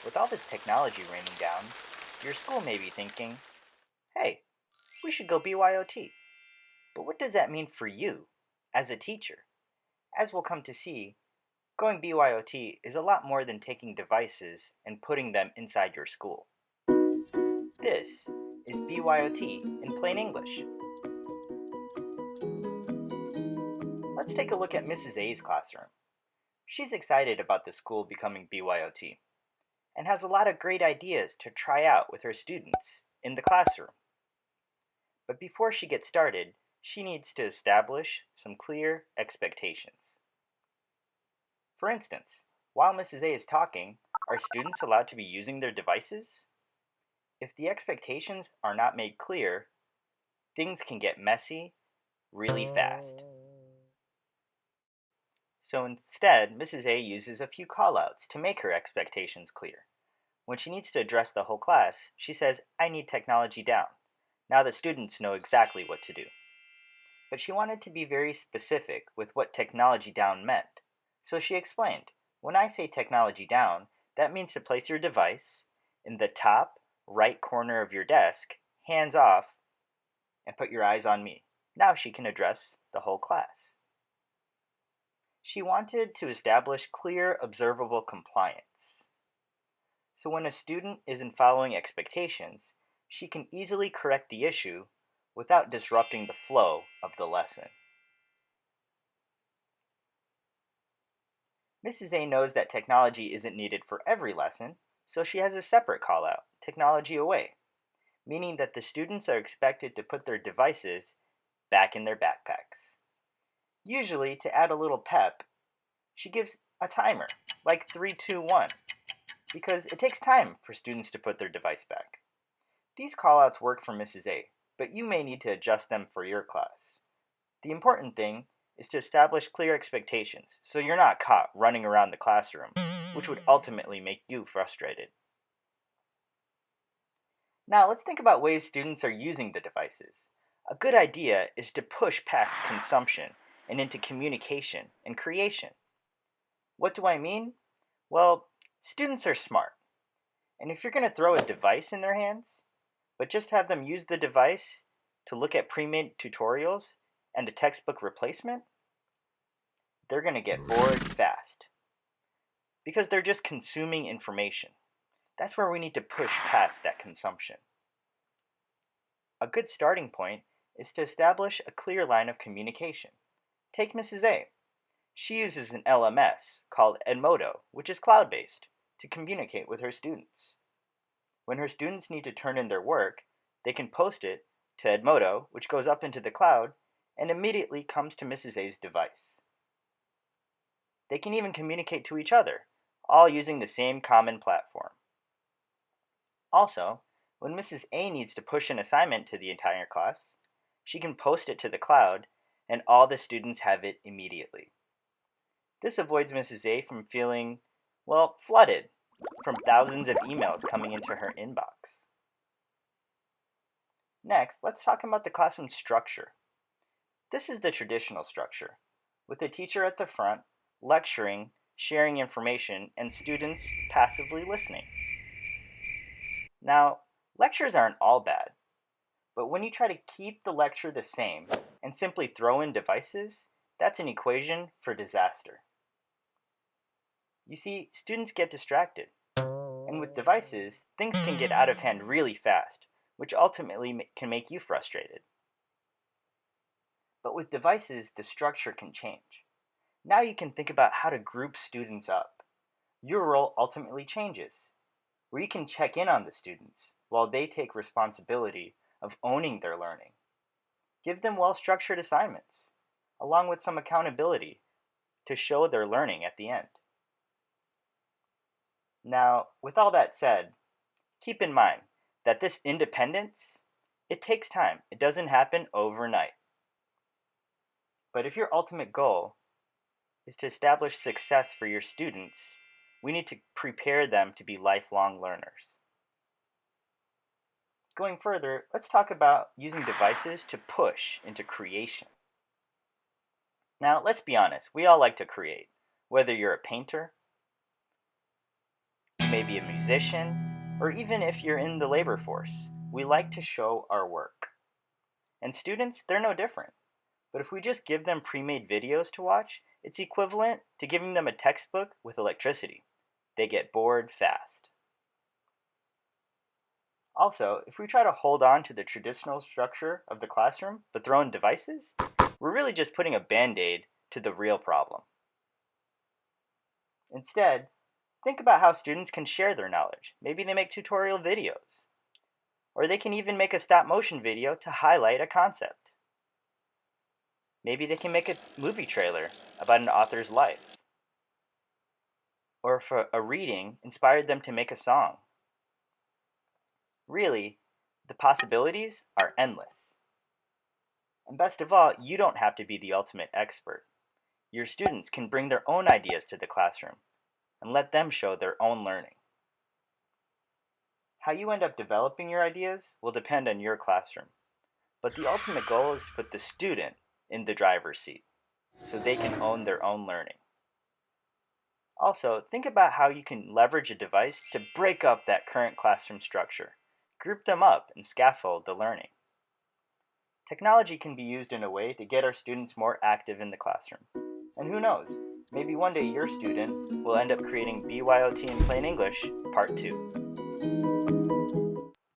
With all this technology raining down, your school may be thinking, hey, we should go BYOT. But what does that mean for you as a teacher? As we'll come to see, going BYOT is a lot more than taking devices and putting them inside your school. This is BYOT in plain English. Let's take a look at Mrs. A's classroom. She's excited about the school becoming BYOT and has a lot of great ideas to try out with her students in the classroom. But before she gets started, she needs to establish some clear expectations. For instance, while Mrs. A is talking, are students allowed to be using their devices? If the expectations are not made clear, things can get messy really fast. So instead, Mrs. A uses a few callouts to make her expectations clear. When she needs to address the whole class, she says, I need technology down. Now the students know exactly what to do. But she wanted to be very specific with what technology down meant. So she explained, when I say technology down, that means to place your device in the top right corner of your desk, hands off, and put your eyes on me. Now she can address the whole class. She wanted to establish clear, observable compliance. So when a student isn't following expectations, she can easily correct the issue without disrupting the flow of the lesson. Mrs. A knows that technology isn't needed for every lesson, so she has a separate call-out, technology away, meaning that the students are expected to put their devices back in their backpacks. Usually, to add a little pep, she gives a timer, like 3, 2, 1, because it takes time for students to put their device back. These callouts work for Mrs. A, but you may need to adjust them for your class. The important thing is to establish clear expectations so you're not caught running around the classroom, which would ultimately make you frustrated. Now let's think about ways students are using the devices. A good idea is to push past consumption and into communication and creation. What do I mean? Well, students are smart, and if you're going to throw a device in their hands, but just have them use the device to look at pre-made tutorials and a textbook replacement, they're going to get bored fast because they're just consuming information. That's where we need to push past that consumption. A good starting point is to establish a clear line of communication. Take Mrs. A. She uses an LMS called Edmodo, which is cloud-based, to communicate with her students. When her students need to turn in their work, they can post it to Edmodo, which goes up into the cloud and immediately comes to Mrs. A's device. They can even communicate to each other, all using the same common platform. Also, when Mrs. A needs to push an assignment to the entire class, she can post it to the cloud and all the students have it immediately. This avoids Mrs. A from feeling, flooded from thousands of emails coming into her inbox. Next, let's talk about the classroom structure. This is the traditional structure, with the teacher at the front, lecturing, sharing information, and students passively listening. Now, lectures aren't all bad, but when you try to keep the lecture the same and simply throw in devices, that's an equation for disaster. You see, students get distracted, and with devices, things can get out of hand really fast, which ultimately can make you frustrated. But with devices, the structure can change. Now you can think about how to group students up. Your role ultimately changes, where you can check in on the students while they take responsibility of owning their learning. Give them well-structured assignments, along with some accountability to show their learning at the end. Now, with all that said, keep in mind that this independence, it takes time. It doesn't happen overnight. But if your ultimate goal is to establish success for your students, we need to prepare them to be lifelong learners. Going further, let's talk about using devices to push into creation. Now, let's be honest, we all like to create, whether you're a painter, may be a musician, or even if you're in the labor force, we like to show our work. And students, they're no different. But if we just give them pre-made videos to watch, it's equivalent to giving them a textbook with electricity. They get bored fast. Also, if we try to hold on to the traditional structure of the classroom but throw in devices, we're really just putting a band-aid to the real problem. Instead, think about how students can share their knowledge. Maybe they make tutorial videos. Or they can even make a stop-motion video to highlight a concept. Maybe they can make a movie trailer about an author's life. Or if a reading inspired them to make a song. Really, the possibilities are endless. And best of all, you don't have to be the ultimate expert. Your students can bring their own ideas to the classroom and let them show their own learning. How you end up developing your ideas will depend on your classroom, but the ultimate goal is to put the student in the driver's seat so they can own their own learning. Also, think about how you can leverage a device to break up that current classroom structure, group them up, and scaffold the learning. Technology can be used in a way to get our students more active in the classroom. And who knows, maybe one day your student will end up creating BYOT in plain English Part 2.